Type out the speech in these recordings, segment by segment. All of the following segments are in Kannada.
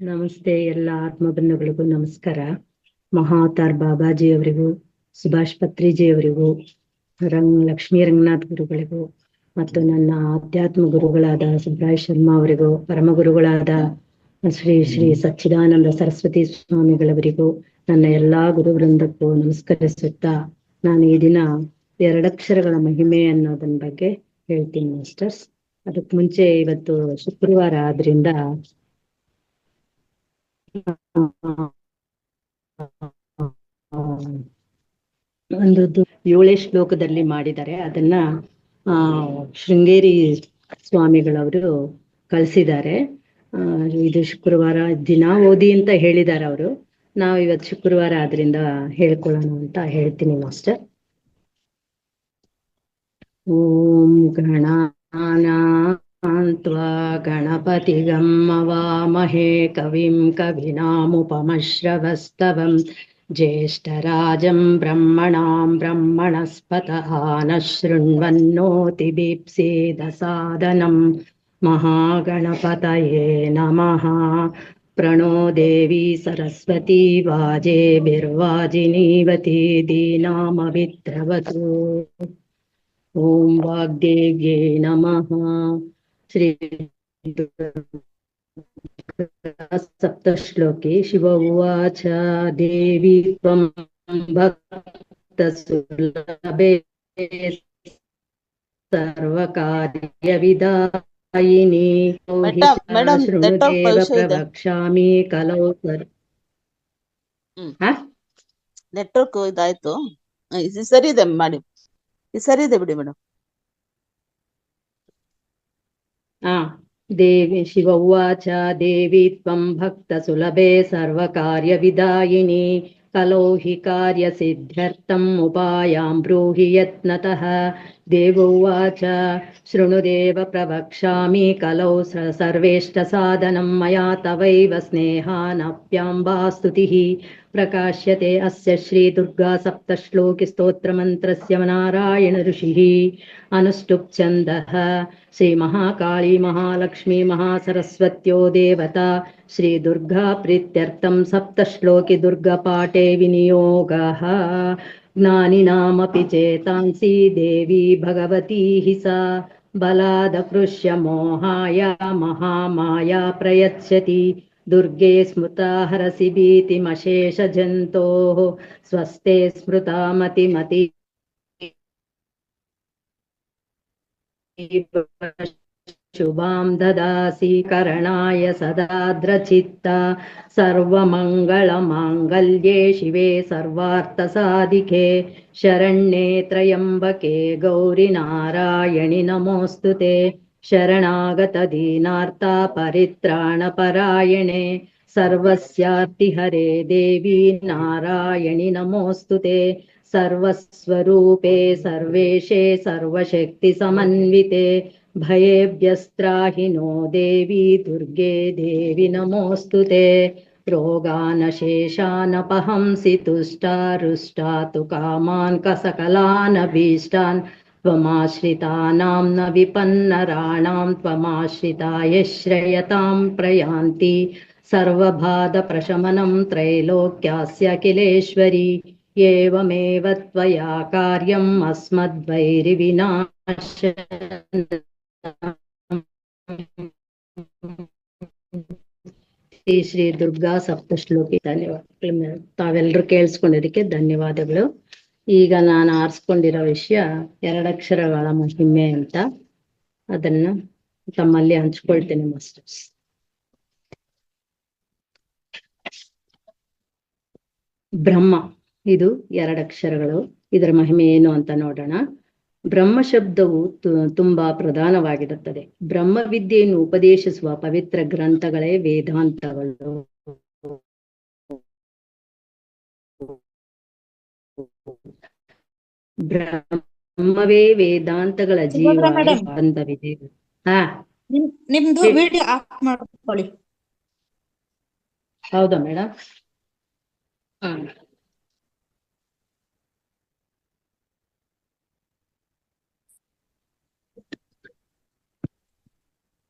ನಮಸ್ತೆ. ಎಲ್ಲ ಆತ್ಮಬಂಧುಗಳಿಗೂ ನಮಸ್ಕಾರ. ಮಹಾವತಾರ್ ಬಾಬಾಜಿ ಅವರಿಗೂ, ಸುಭಾಷ್ ಪತ್ರಿಜಿ ಅವರಿಗೂ, ಲಕ್ಷ್ಮೀ ರಂಗನಾಥ್ ಗುರುಗಳಿಗೂ ಮತ್ತು ನನ್ನ ಆಧ್ಯಾತ್ಮ ಗುರುಗಳಾದ ಸುಬ್ರಾಯ್ ಶರ್ಮಾ ಅವರಿಗೂ, ಪರಮ ಗುರುಗಳಾದ ಶ್ರೀ ಶ್ರೀ ಸಚ್ಚಿದಾನಂದ ಸರಸ್ವತಿ ಸ್ವಾಮಿಗಳವರಿಗೂ, ನನ್ನ ಎಲ್ಲಾ ಗುರುವೃಂದಕ್ಕೂ ನಮಸ್ಕರಿಸುತ್ತಾ ನಾನು ಈ ದಿನ ಎರಡಕ್ಷರಗಳ ಮಹಿಮೆ ಅನ್ನೋದನ್ನ ಬಗ್ಗೆ ಹೇಳ್ತೀನಿ ಮಾಸ್ಟರ್ಸ್. ಅದಕ್ಕೆ ಮುಂಚೆ ಇವತ್ತು ಶುಕ್ರವಾರ ಆದ್ರಿಂದ ಒಂದು 7 ಶ್ಲೋಕದಲ್ಲಿ ಮಾಡಿದ್ದಾರೆ. ಅದನ್ನ ಶೃಂಗೇರಿ ಸ್ವಾಮಿಗಳವರು ಕಳಿಸಿದ್ದಾರೆ. ಇದು ಶುಕ್ರವಾರ ದಿನ ಓದಿ ಅಂತ ಹೇಳಿದ್ದಾರೆ ಅವರು. ನಾವು ಇವತ್ತು ಶುಕ್ರವಾರ ಆದ್ರಿಂದ ಹೇಳ್ಕೊಳ್ಳೋಣ ಅಂತ ಹೇಳ್ತೀನಿ ಮಾಸ್ಟರ್. ಓಂ ಗಣಾನಾನ್ತ್ವಾ ಗಣಪತಿಗಂ ಮವಾಮಹೇ ಕವಿಂ ಕವೀನಾಮುಪಮಶ್ರವಸ್ತವಂ ಜ್ಯೇಷ್ಠರಾಜಂ ಬ್ರಹ್ಮಣಾಂ ಬ್ರಹ್ಮಣಸ್ಪತಃ ನಃ ಶೃಣ್ವನ್ನೋತಿಭಿಪ್ಸೇದ ಸಾದನಂ. ಮಹಾಗಣಪತಯೇ ನಮಃ. ಪ್ರಣೋ ದೇವಿ ಸರಸ್ವತಿ ವಾಜೇಭಿರ್ವಾಜಿನೀವತಿ ದೀನಾಮವಿದ್ರವತು. ಓಂ ವಾಗ್ದೇವ್ಯೇ ನಮಃ. ಶ್ರೀ ಸಪ್ತಶ್ಲೋಕೆ ಶಿವ ಉವಾಚ ದೇವಿ ತ್ವಂ ಭಕ್ತಸುಲಭೆ ಸರ್ವಕಾರ್ಯವಿದಾಯಿನಿ ಶೃಣುದೇವ ಪ್ರವಕ್ಷ್ಯಾಮಿ ಕಲೌ. ನೆಟ್ವರ್ಕ್ ಇದಾಯ್ತು. ಸರಿ ಇದೆ ಮಾಡಿ, ಸರಿ ಇದೆ ಬಿಡಿ ಮೇಡಮ್. ದೇವಿ ಶಿವ ಉವಾಚ ದೇವಿ ತ್ವಂ ಭಕ್ತ ಸುಲಭೆ ಸರ್ವಕಾರ್ಯವಿದಾಯಿನಿ ಕಲೋ ಹಿ ಕಾರ್ಯ ಸಿದ್ಧ್ಯರ್ಥಂ ಉಪಾಯಾಂ ಬ್ರೂಹಿ ಯತ್ನತಃ. ದೇವ ಉವಾಚ ಶೃಣುದೇವ ಪ್ರವಕ್ಷ್ಯಾಮಿ ಕಲೌ ಸರ್ವೇಷ್ಟ ಸಾಧನಂ ಮಯಾ ತವೈವ ಸ್ನೇಹಾನಪ್ಯಾಂಬಾ ಸ್ತುತಿಃ ಪ್ರಕಾಶ್ಯತೆ ಅಸ್ಯ ಶ್ರೀ ದುರ್ಗಾ ಸಪ್ತಶ್ಲೋಕಿ ಸ್ತೋತ್ರ ಮಂತ್ರಸ್ಯ ನಾರಾಯಣ ಋಷಿಃ ಅನುಷ್ಠುಪ್ ಛಂದಃ. ಶ್ರೀ ಮಹಾಕಾಳಿ ಮಹಾಲಕ್ಷ್ಮೀ ಮಹಾಸರಸ್ವತ್ಯೋ ದೇವತಾ ಶ್ರೀ ದುರ್ಗಾ ಪ್ರೀತ್ಯರ್ಥಂ ಸಪ್ತಶ್ಲೋಕಿ ದುರ್ಗಾ ಪಾಠೆ ವಿನಿಯೋಗಃ. ಜ್ಞಾನಿನಾಮಪಿ ಚೇತಾಂಸಿ ದೇವಿ ಭಗವತಿ ಹಿ ಸಾ ಬಲಾದಕೃಷ್ಯ ಮೋಹಾಯ ಮಹಾಮಾಯಾ ಪ್ರಯಚ್ಯತಿ. ದುರ್ಗೆ ಸ್ಮೃತಾ ಹರಸಿ ಭೀತಿಮಶೇಷ ಜಂತೋಃ ಸ್ವಸ್ತೆ ಸ್ಮೃತಾ ಮತಿಮತಿ ಶುಭಾಂ ದದಾಸಿ ಕರಣಾಯ ಸದಾದ್ರಚಿತ್ತ. ಸರ್ವಮಂಗಳ ಮಾಂಗಲ್ಯೆ ಶಿವೆ ಸರ್ವಾರ್ಥ ಸಾಧಿಕೆ ಶರಣ್ಯೆ ತ್ರ್ಯಂಬಕೆ ಗೌರಿ ನಾರಾಯಣಿ ನಮೋಸ್ತುತೆ. ಶರಣಾಗತ ದೀನಾರ್ಥ ಪರಿತ್ರಾಣ ಪರಾಯಣೆ ಸರ್ವಸ್ಯಾರ್ತಿ ಹರೆ ದೇವಿ ನಾರಾಯಣಿ ನಮೋಸ್ತುತೆ. ಸರ್ವಸ್ವರೂಪೆ ಸರ್ವೇಶೇ ಸರ್ವಶಕ್ತಿ ಸಮನ್ವಿತೆ ಭಯೇಭ್ಯಸ್ತ್ರಾಹಿ ನೋ ದೇವಿ ದುರ್ಗೆ ದೇವಿ ನಮೋಸ್ತುತೆ. ರೋಗಾನಶೇಷಾನಪಹಂಸಿ ತುಷ್ಟಾರುಷ್ಟಾತು ಕಾಮಾನ್ ಸಕಲಾನಭೀಷ್ಟಾನ್ ತ್ವಮಾಶ್ರಿತಾನಾಂ ನ ವಿಪನ್ನರಾಣಾಂ ತ್ವಮಾಶ್ರಿತಾಯ ಶ್ರೇಯತಾಂ ಪ್ರಯಾಂತಿ. ಸರ್ವಬಾಧ ಪ್ರಶಮನಂ ತ್ರೈಲೋಕ್ಯಾಸ್ಯ ಅಖಿಲೇಶ್ವರಿ ಏವಮೇವ ತ್ವಯಾ ಕಾರ್ಯಂ ಅಸ್ಮದ್ವೈರಿ ವಿನಾಶನಂ. ಶ್ರೀ ದುರ್ಗಾ ಸಪ್ತಶ್ಲೋಕಿ. ಧನ್ಯವಾದಗಳು. ತಾವೆಲ್ಲರೂ ಕೇಳಿಸ್ಕೊಂಡಿದ್ದಕ್ಕೆ ಧನ್ಯವಾದಗಳು. ಈಗ ನಾನು ಆರಿಸ್ಕೊಂಡಿರೋ ವಿಷಯ ಎರಡಕ್ಷರಗಳ ಮಹಿಮೆ ಅಂತ. ಅದನ್ನ ತಮ್ಮಲ್ಲಿ ಹಂಚ್ಕೊಳ್ತೇನೆ ಮಾಸ್ಟರ್ಸ್. ಬ್ರಹ್ಮ, ಇದು ಎರಡಕ್ಷರಗಳು. ಇದರ ಮಹಿಮೆ ಏನು ಅಂತ ನೋಡೋಣ. ಬ್ರಹ್ಮ ಶಬ್ದವು ತುಂಬಾ ಪ್ರಧಾನವಾಗಿರುತ್ತದೆ. ಬ್ರಹ್ಮ ವಿದ್ಯೆಯನ್ನು ಉಪದೇಶಿಸುವ ಪವಿತ್ರ ಗ್ರಂಥಗಳೇ ವೇದಾಂತಗಳು. ಬ್ರಹ್ಮವೇ ವೇದಾಂತಗಳ ಜೀವ ಬಂಧವಿದೆ. ನಿಮ್ದು ವಿಡಿಯೋ ಆಫ್ ಮಾಡ್ಕೊಳ್ಳಿ. ಹೌದಾ ಮೇಡಮ್?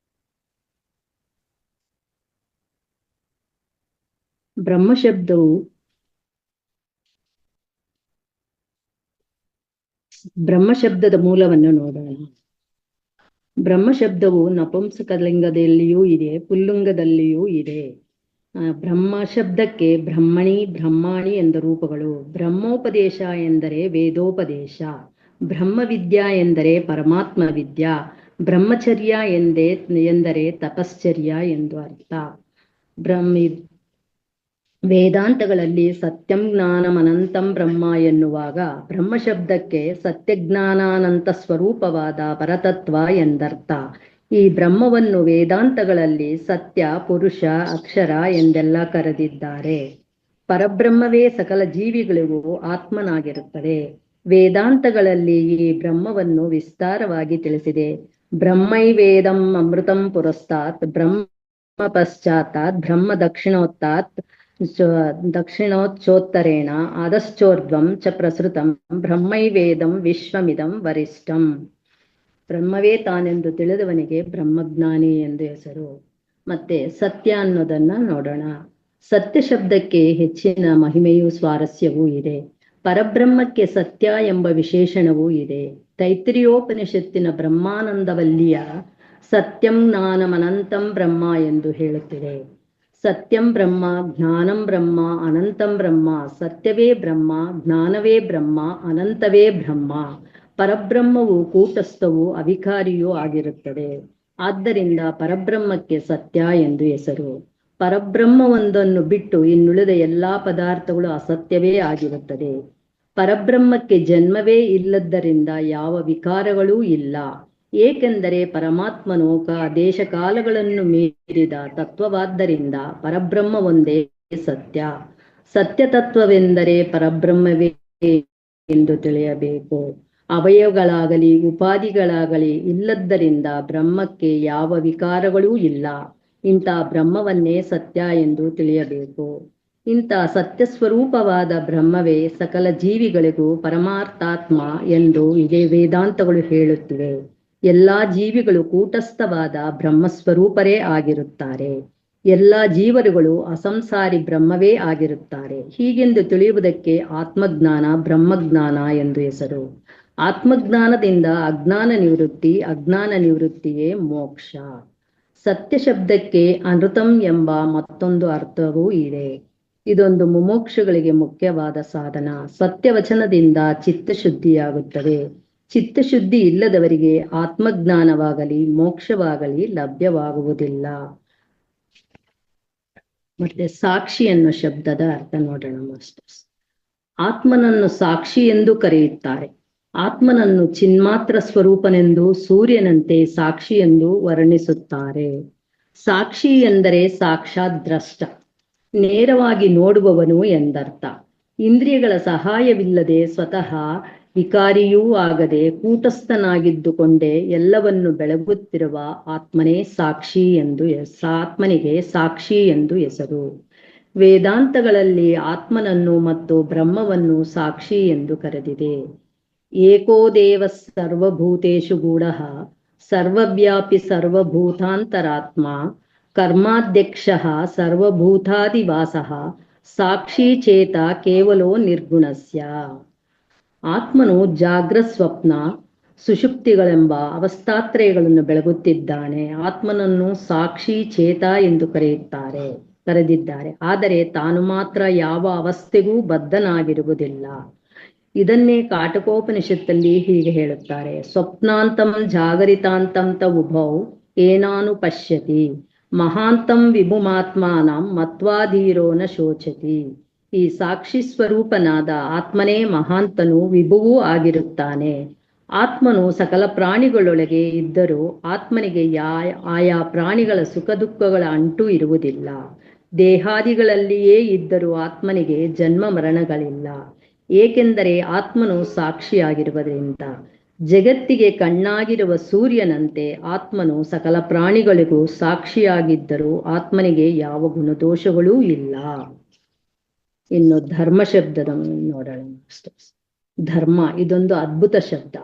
ಬ್ರಹ್ಮಶಬ್ದದ ಮೂಲವನ್ನು ನೋಡೋಣ. ಬ್ರಹ್ಮಶಬ್ದವು ನಪುಂಸಕಲಿಂಗದಲ್ಲಿಯೂ ಇದೆ, ಪುಲ್ಲಿಂಗದಲ್ಲಿಯೂ ಇದೆ. ಬ್ರಹ್ಮ ಶಬ್ದಕ್ಕೆ ಬ್ರಹ್ಮಣಿ, ಬ್ರಹ್ಮಾಣಿ ಎಂದ ರೂಪಗಳು. ಬ್ರಹ್ಮೋಪದೇಶ ಎಂದರೆ ವೇದೋಪದೇಶ, ಬ್ರಹ್ಮವಿದ್ಯಾ ಎಂದರೆ ಪರಮಾತ್ಮ ವಿದ್ಯಾ, ಬ್ರಹ್ಮಚರ್ಯ ಎಂದರೆ ತಪಶ್ಚರ್ಯ ಎಂದು ಅರ್ಥ. ವೇದಾಂತಗಳಲ್ಲಿ ಸತ್ಯಂ ಜ್ಞಾನಂ ಅನಂತಂ ಬ್ರಹ್ಮ ಎನ್ನುವಾಗ ಬ್ರಹ್ಮಶಬ್ದಕ್ಕೆ ಸತ್ಯಜ್ಞಾನಾನಂತ ಸ್ವರೂಪವಾದ ಪರತತ್ವ ಎಂದರ್ಥ. ಈ ಬ್ರಹ್ಮವನ್ನು ವೇದಾಂತಗಳಲ್ಲಿ ಸತ್ಯ, ಪುರುಷ, ಅಕ್ಷರ ಎಂದೆಲ್ಲ ಕರೆದಿದ್ದಾರೆ. ಪರಬ್ರಹ್ಮವೇ ಸಕಲ ಜೀವಿಗಳಿಗೂ ಆತ್ಮನಾಗಿರುತ್ತದೆ. ವೇದಾಂತಗಳಲ್ಲಿ ಈ ಬ್ರಹ್ಮವನ್ನು ವಿಸ್ತಾರವಾಗಿ ತಿಳಿಸಿದೆ. ಬ್ರಹ್ಮೈವೇದಂ ಅಮೃತಂ ಪುರಸ್ತಾತ್ ಬ್ರಹ್ಮ ಪಶ್ಚಾತ್ತಾತ್ ಬ್ರಹ್ಮ ದಕ್ಷಿಣೋಚ್ಚೋತ್ತರೇಣ ಆದಶ್ಚೋರ್ಧ್ವಂ ಚ ಪ್ರಸೃತಂ ಬ್ರಹ್ಮೈವೇದಂ ವಿಶ್ವಮಿದಂ ವರಿಷ್ಠಂ. ಬ್ರಹ್ಮವೇ ತಾನೆಂದು ತಿಳಿದವನಿಗೆ ಬ್ರಹ್ಮಜ್ಞಾನಿ ಎಂದು ಹೆಸರು. ಮತ್ತೆ ಸತ್ಯ ಅನ್ನೋದನ್ನ ನೋಡೋಣ. ಸತ್ಯ ಶಬ್ದಕ್ಕೆ ಹೆಚ್ಚಿನ ಮಹಿಮೆಯೂ ಸ್ವಾರಸ್ಯವೂ ಇದೆ. ಪರಬ್ರಹ್ಮಕ್ಕೆ ಸತ್ಯ ಎಂಬ ವಿಶೇಷಣವೂ ಇದೆ. ತೈತ್ರಿಯೋಪನಿಷತ್ತಿನ ಬ್ರಹ್ಮಾನಂದವಲ್ಲಿಯ ಸತ್ಯಂ ಜ್ಞಾನಂ ಅನಂತಂ ಬ್ರಹ್ಮ ಎಂದು ಹೇಳುತ್ತಿದೆ. ಸತ್ಯಂ ಬ್ರಹ್ಮ, ಜ್ಞಾನಂ ಬ್ರಹ್ಮ, ಅನಂತಂ ಬ್ರಹ್ಮ. ಸತ್ಯವೇ ಬ್ರಹ್ಮ, ಜ್ಞಾನವೇ ಬ್ರಹ್ಮ, ಅನಂತವೇ ಬ್ರಹ್ಮ. ಪರಬ್ರಹ್ಮವು ಕೂಟಸ್ಥವೂ ಅವಿಕಾರಿಯೂ ಆಗಿರುತ್ತದೆ. ಆದ್ದರಿಂದ ಪರಬ್ರಹ್ಮಕ್ಕೆ ಸತ್ಯ ಎಂದು ಹೆಸರು. ಪರಬ್ರಹ್ಮವೊಂದನ್ನು ಬಿಟ್ಟು ಇನ್ನುಳಿದ ಎಲ್ಲಾ ಪದಾರ್ಥಗಳು ಅಸತ್ಯವೇ ಆಗಿರುತ್ತದೆ. ಪರಬ್ರಹ್ಮಕ್ಕೆ ಜನ್ಮವೇ ಇಲ್ಲದ್ದರಿಂದ ಯಾವ ವಿಕಾರಗಳೂ ಇಲ್ಲ. ಏಕೆಂದರೆ ಪರಮಾತ್ಮನು ದೇಶ ಕಾಲಗಳನ್ನು ಮೀರಿದ ತತ್ವವಾದ್ದರಿಂದ ಪರಬ್ರಹ್ಮ ಒಂದೇ ಸತ್ಯ. ಸತ್ಯ ತತ್ವವೆಂದರೆ ಪರಬ್ರಹ್ಮವೇ ಎಂದು ತಿಳಿಯಬೇಕು. ಅವಯವಗಳಾಗಲಿ ಉಪಾಧಿಗಳಾಗಲಿ ಇಲ್ಲದ್ದರಿಂದ ಬ್ರಹ್ಮಕ್ಕೆ ಯಾವ ವಿಕಾರಗಳೂ ಇಲ್ಲ. ಇಂಥ ಬ್ರಹ್ಮವನ್ನೇ ಸತ್ಯ ಎಂದು ತಿಳಿಯಬೇಕು. ಇಂಥ ಸತ್ಯ ಸ್ವರೂಪವಾದ ಬ್ರಹ್ಮವೇ ಸಕಲ ಜೀವಿಗಳಿಗೂ ಪರಮಾರ್ಥಾತ್ಮ ಎಂದು ಇದೇ ವೇದಾಂತಗಳು ಹೇಳುತ್ತಿವೆ. ಎಲ್ಲಾ ಜೀವಿಗಳು ಕೂಟಸ್ಥವಾದ ಬ್ರಹ್ಮಸ್ವರೂಪರೇ ಆಗಿರುತ್ತಾರೆ. ಎಲ್ಲಾ ಜೀವರುಗಳು ಅಸಂಸಾರಿ ಬ್ರಹ್ಮವೇ ಆಗಿರುತ್ತಾರೆ. ಹೀಗೆಂದು ತಿಳಿಯುವುದಕ್ಕೆ ಆತ್ಮಜ್ಞಾನ, ಬ್ರಹ್ಮಜ್ಞಾನ ಎಂದು ಹೆಸರು. ಆತ್ಮಜ್ಞಾನದಿಂದ ಅಜ್ಞಾನ ನಿವೃತ್ತಿ, ಅಜ್ಞಾನ ನಿವೃತ್ತಿಯೇ ಮೋಕ್ಷ. ಸತ್ಯ ಶಬ್ದಕ್ಕೆ ಅನೃತಂ ಎಂಬ ಮತ್ತೊಂದು ಅರ್ಥವೂ ಇದೆ. ಇದೊಂದು ಮುಮೋಕ್ಷಗಳಿಗೆ ಮುಖ್ಯವಾದ ಸಾಧನ. ಸತ್ಯವಚನದಿಂದ ಚಿತ್ತಶುದ್ಧಿಯಾಗುತ್ತದೆ. ಚಿತ್ತಶುದ್ಧಿ ಇಲ್ಲದವರಿಗೆ ಆತ್ಮಜ್ಞಾನವಾಗಲಿ ಮೋಕ್ಷವಾಗಲಿ ಲಭ್ಯವಾಗುವುದಿಲ್ಲ. ಮತ್ತೆ ಸಾಕ್ಷಿ ಅನ್ನೋ ಶಬ್ದದ ಅರ್ಥ ನೋಡೋಣ ಮಾಸ್ಟರ್ಸ್. ಆತ್ಮನನ್ನು ಸಾಕ್ಷಿ ಎಂದು ಕರೆಯುತ್ತಾರೆ. ಆತ್ಮನನ್ನು ಚಿನ್ಮಾತ್ರ ಸ್ವರೂಪನೆಂದು, ಸೂರ್ಯನಂತೆ ಸಾಕ್ಷಿ ಎಂದು ವರ್ಣಿಸುತ್ತಾರೆ. ಸಾಕ್ಷಿ ಎಂದರೆ ಸಾಕ್ಷಾತ್ ದ್ರಷ್ಟ, ನೇರವಾಗಿ ನೋಡುವವನು ಎಂದರ್ಥ. ಇಂದ್ರಿಯಗಳ ಸಹಾಯವಿಲ್ಲದೆ ಸ್ವತಃ ವಿಕಾರಿಯೂ ಆಗದೆ ಕೂಟಸ್ಥನಾಗಿದ್ದುಕೊಂಡೇ ಎಲ್ಲವನ್ನು ಬೆಳಗುತ್ತಿರುವ ಆತ್ಮನೇ ಸಾಕ್ಷಿ ಎಂದು ಆತ್ಮನಿಗೆ ಸಾಕ್ಷಿ ಎಂದು ಹೆಸರು. ವೇದಾಂತಗಳಲ್ಲಿ ಆತ್ಮನನ್ನು ಮತ್ತು ಬ್ರಹ್ಮವನ್ನು ಸಾಕ್ಷಿ ಎಂದು ಕರೆದಿದೆ. ಏಕೋ ದೇವ ಸರ್ವಭೂತೇಷು ಗೂಢಃ ಸರ್ವವ್ಯಾಪಿ ಸರ್ವಭೂತಾಂತರಾತ್ಮ ಕರ್ಮಾಧ್ಯಕ್ಷಃ ಸರ್ವಭೂತಾದಿವಾಸಃ ಸಾಕ್ಷಿ ಚೇತ ಕೇವಲೋ ನಿರ್ಗುಣಸ್ಯ. ಆತ್ಮನು ಜಾಗ್ರತ್, ಸ್ವಪ್ನ, ಸುಷುಪ್ತಿಗಳೆಂಬ ಅವಸ್ಥಾತ್ರಯಗಳನ್ನು ಬೆಳಗುತ್ತಿದ್ದಾನೆ. ಆತ್ಮನನ್ನು ಸಾಕ್ಷಿ ಚೇತ ಎಂದು ಕರೆದಿದ್ದಾರೆ. ಆದರೆ ತಾನು ಮಾತ್ರ ಯಾವ ಅವಸ್ಥೆಗೂ ಬದ್ಧನಾಗಿರುವುದಿಲ್ಲ. ಇದನ್ನೇ ಕಾಟಕೋಪನಿಷತ್ತಲ್ಲಿ ಹೀಗೆ ಹೇಳುತ್ತಾರೆ. ಸ್ವಪ್ನಾಂತಂ ಜಾಗರಿತಾಂತಂ ತ ಉಭೌ ಏನಾನು ಪಶ್ಯತಿ ಮಹಾಂತಂ ವಿಭುಮಾತ್ಮಾನಂ ಮತ್ವಾಧೀರೋ ನ ಶೋಚತಿ. ಈ ಸಾಕ್ಷಿ ಸ್ವರೂಪನಾದ ಆತ್ಮನೇ ಮಹಾಂತನೂ ವಿಭುವೂ ಆಗಿರುತ್ತಾನೆ. ಆತ್ಮನು ಸಕಲ ಪ್ರಾಣಿಗಳೊಳಗೆ ಇದ್ದರೂ ಆತ್ಮನಿಗೆ ಆಯಾ ಪ್ರಾಣಿಗಳ ಸುಖ ದುಃಖಗಳ ಅಂಟು ಇರುವುದಿಲ್ಲ. ದೇಹಾದಿಗಳಲ್ಲಿಯೇ ಇದ್ದರೂ ಆತ್ಮನಿಗೆ ಜನ್ಮ ಮರಣಗಳಿಲ್ಲ. ಏಕೆಂದರೆ ಆತ್ಮನು ಸಾಕ್ಷಿಯಾಗಿರುವುದರಿಂದ. ಜಗತ್ತಿಗೆ ಕಣ್ಣಾಗಿರುವ ಸೂರ್ಯನಂತೆ ಆತ್ಮನು ಸಕಲ ಪ್ರಾಣಿಗಳಿಗೂ ಸಾಕ್ಷಿಯಾಗಿದ್ದರೂ ಆತ್ಮನಿಗೆ ಯಾವ ಗುಣದೋಷಗಳೂ ಇಲ್ಲ. ಇನ್ನು ಧರ್ಮ ಶಬ್ದದ ನೋಡೋಣ. ಧರ್ಮ ಇದೊಂದು ಅದ್ಭುತ ಶಬ್ದ.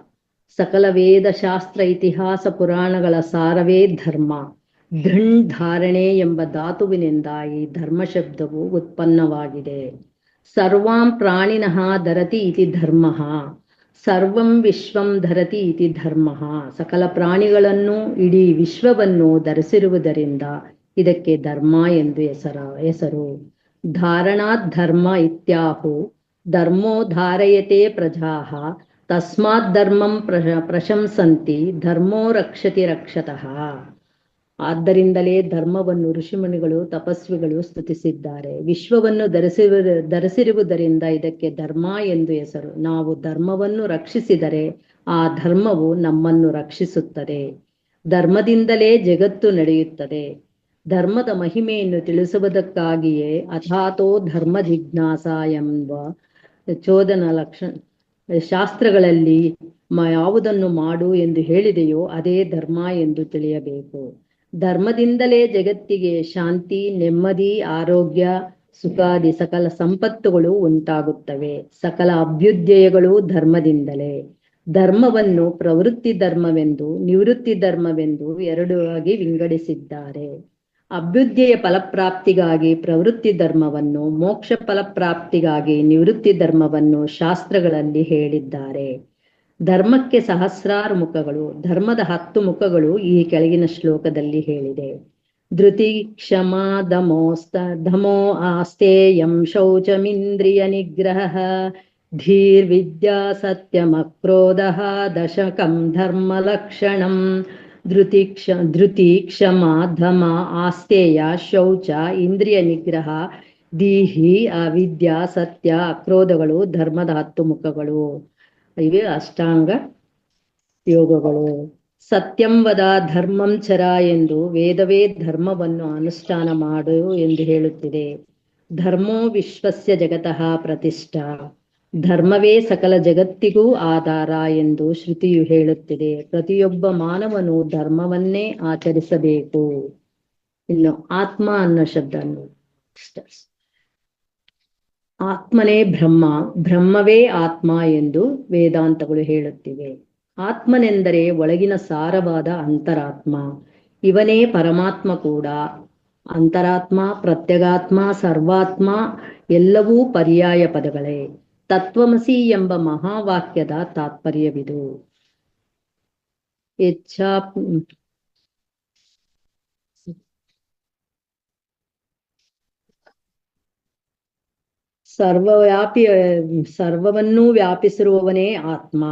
ಸಕಲ ವೇದ ಶಾಸ್ತ್ರ ಇತಿಹಾಸ ಪುರಾಣಗಳ ಸಾರವೇ ಧರ್ಮ. ಧೃಣ್ ಧಾರಣೆ ಎಂಬ ಧಾತುವಿನಿಂದ ಈ ಧರ್ಮ ಶಬ್ದವು ಉತ್ಪನ್ನವಾಗಿದೆ. ಸರ್ವಾಂ ಪ್ರಾಣಿನಃ ಧರತಿ ಇತಿ ಧರ್ಮಃ, ಸರ್ವಂ ವಿಶ್ವಂ ಧರತಿ ಇತಿ ಧರ್ಮಃ. ಸಕಲ ಪ್ರಾಣಿಗಳನ್ನು ಇಡೀ ವಿಶ್ವವನ್ನು ಧರಿಸಿರುವುದರಿಂದ ಇದಕ್ಕೆ ಧರ್ಮ ಎಂದು ಹೆಸರು. ಧಾರಣಾತ್ ಧರ್ಮ ಇತ್ಯಾಹು, ಧರ್ಮೋ ಧಾರಯತೆ ಪ್ರಜಾಃ, ತಸ್ಮಾತ್ ಧರ್ಮಂ ಪ್ರಶಂಸಂತಿ, ಧರ್ಮೋ ರಕ್ಷತಿ ರಕ್ಷತಃ. ಆದ್ದರಿಂದಲೇ ಧರ್ಮವನ್ನು ಋಷಿಮುನಿಗಳು ತಪಸ್ವಿಗಳು ಸ್ತುತಿಸಿದ್ದಾರೆ. ವಿಶ್ವವನ್ನು ಧರಿಸಿರುವುದರಿಂದ ಇದಕ್ಕೆ ಧರ್ಮ ಎಂದು ಹೆಸರು. ನಾವು ಧರ್ಮವನ್ನು ರಕ್ಷಿಸಿದರೆ ಆ ಧರ್ಮವು ನಮ್ಮನ್ನು ರಕ್ಷಿಸುತ್ತದೆ. ಧರ್ಮದಿಂದಲೇ ಜಗತ್ತು ನಡೆಯುತ್ತದೆ. ಧರ್ಮದ ಮಹಿಮೆಯನ್ನು ತಿಳಿಸುವುದಕ್ಕಾಗಿಯೇ ಅಥಾತೋ ಧರ್ಮ ಜಿಜ್ಞಾಸ ಎಂಬ ಚೋದನ ಶಾಸ್ತ್ರಗಳಲ್ಲಿ ಯಾವುದನ್ನು ಮಾಡು ಎಂದು ಹೇಳಿದೆಯೋ ಅದೇ ಧರ್ಮ ಎಂದು ತಿಳಿಯಬೇಕು. ಧರ್ಮದಿಂದಲೇ ಜಗತ್ತಿಗೆ ಶಾಂತಿ, ನೆಮ್ಮದಿ, ಆರೋಗ್ಯ, ಸುಖಾದಿ ಸಕಲ ಸಂಪತ್ತುಗಳು ಉಂಟಾಗುತ್ತವೆ. ಸಕಲ ಅಭ್ಯುದಯಗಳು ಧರ್ಮದಿಂದಲೇ. ಧರ್ಮವನ್ನು ಪ್ರವೃತ್ತಿ ಧರ್ಮವೆಂದು ನಿವೃತ್ತಿ ಧರ್ಮವೆಂದು ಎರಡು ಆಗಿ ವಿಂಗಡಿಸಿದ್ದಾರೆ. ಅಭ್ಯುದಯ ಫಲಪ್ರಾಪ್ತಿಗಾಗಿ ಪ್ರವೃತ್ತಿ ಧರ್ಮವನ್ನು, ಮೋಕ್ಷ ಫಲಪ್ರಾಪ್ತಿಗಾಗಿ ನಿವೃತ್ತಿ ಧರ್ಮವನ್ನು ಶಾಸ್ತ್ರಗಳಲ್ಲಿ ಹೇಳಿದ್ದಾರೆ. ಧರ್ಮಕ್ಕೆ ಸಹಸ್ರಾರು ಮುಖಗಳು, ಧರ್ಮದ 10 ಮುಖಗಳು ಈ ಕೆಳಗಿನ ಶ್ಲೋಕದಲ್ಲಿ ಹೇಳಿದೆ. ಧೃತಿ ಕ್ಷಮ ಧಮೋ ಆಸ್ತೇಯಂ ಶೌಚಮಿಂದ್ರಿಯ ನಿಗ್ರಹ ಧೀರ್ವಿದ್ಯಾ ಸತ್ಯಮಕ್ರೋಧಃ ದಶಕಂ ಧರ್ಮ ಲಕ್ಷಣಂ. ಧೃತಿ ಕ್ಷಮ ಧಮ ಆಸ್ತೇಯ ಶೌಚ ಇಂದ್ರಿಯ ನಿಗ್ರಹ ದೀಹಿ ಅವಿದ್ಯಾ ಸತ್ಯ ಅಕ್ರೋಧಗಳು ಧರ್ಮದ 10 ಮುಖಗಳು. ಇವೆ ಅಷ್ಟಾಂಗ ಯೋಗಗಳು. ಸತ್ಯಂ ವದ ಧರ್ಮಂ ಚರ ಎಂದು ವೇದವೇ ಧರ್ಮವನ್ನು ಅನುಷ್ಠಾನ ಮಾಡು ಎಂದು ಹೇಳುತ್ತಿದೆ. ಧರ್ಮೋ ವಿಶ್ವಸ್ಯ ಜಗತಃ ಪ್ರತಿಷ್ಠಾ, ಧರ್ಮವೇ ಸಕಲ ಜಗತ್ತಿಗೂ ಆಧಾರ ಎಂದು ಶ್ರುತಿಯು ಹೇಳುತ್ತಿದೆ. ಪ್ರತಿಯೊಬ್ಬ ಮಾನವನು ಧರ್ಮವನ್ನೇ ಆಚರಿಸಬೇಕು. ಇನ್ನು ಆತ್ಮ ಅನ್ನೋ ಶಬ್ದ ಆತ್ಮನೇ ಬ್ರಹ್ಮ, ಬ್ರಹ್ಮವೇ ಆತ್ಮ ಎಂದು ವೇದಾಂತಗಳು ಹೇಳುತ್ತಿವೆ. ಆತ್ಮನೆಂದರೆ ಒಳಗಿನ ಸಾರವಾದ ಅಂತರಾತ್ಮ. ಇವನೇ ಪರಮಾತ್ಮ ಕೂಡ. ಅಂತರಾತ್ಮ, ಪ್ರತ್ಯಗಾತ್ಮ, ಸರ್ವಾತ್ಮ ಎಲ್ಲವೂ ಪರ್ಯಾಯ ಪದಗಳೇ. ತತ್ವಮಸಿ ಎಂಬ ಮಹಾವಾಕ್ಯದ ತಾತ್ಪರ್ಯವಿದು. ಸರ್ವವನ್ನೂ ವ್ಯಾಪಿಸಿರುವವನೇ ಆತ್ಮ.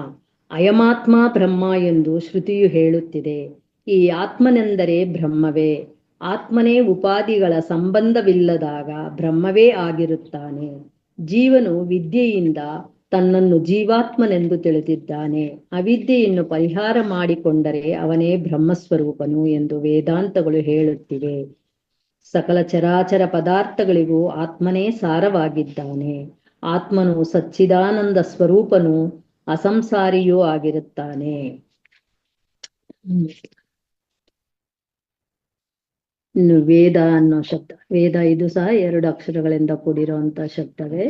ಅಯಮಾತ್ಮ ಬ್ರಹ್ಮ ಎಂದು ಶ್ರುತಿಯು ಹೇಳುತ್ತಿದೆ. ಈ ಆತ್ಮನೆಂದರೆ ಬ್ರಹ್ಮವೇ. ಆತ್ಮನೇ ಉಪಾಧಿಗಳ ಸಂಬಂಧವಿಲ್ಲದಾಗ ಬ್ರಹ್ಮವೇ ಆಗಿರುತ್ತಾನೆ. ಜೀವನು ವಿದ್ಯೆಯಿಂದ ತನ್ನನ್ನು ಜೀವಾತ್ಮನೆಂದು ತಿಳಿದಿದ್ದಾನೆ. ಅವಿದ್ಯೆಯನ್ನು ಪರಿಹಾರ ಮಾಡಿಕೊಂಡರೆ ಅವನೇ ಬ್ರಹ್ಮಸ್ವರೂಪನು ಎಂದು ವೇದಾಂತಗಳು ಹೇಳುತ್ತಿವೆ. ಸಕಲ ಚರಾಚರ ಪದಾರ್ಥಗಳಿಗೂ ಆತ್ಮನೇ ಸಾರವಾಗಿದ್ದಾನೆ. ಆತ್ಮನು ಸಚ್ಚಿದಾನಂದ ಸ್ವರೂಪನು, ಅಸಂಸಾರಿಯೂ ಆಗಿರುತ್ತಾನೆ. ಇನ್ನು ವೇದ ಅನ್ನೋ ಶಬ್ದ, ವೇದ ಇದು ಸಹ 2 ಅಕ್ಷರಗಳಿಂದ ಕೂಡಿರುವಂತ ಶಬ್ದವೇ.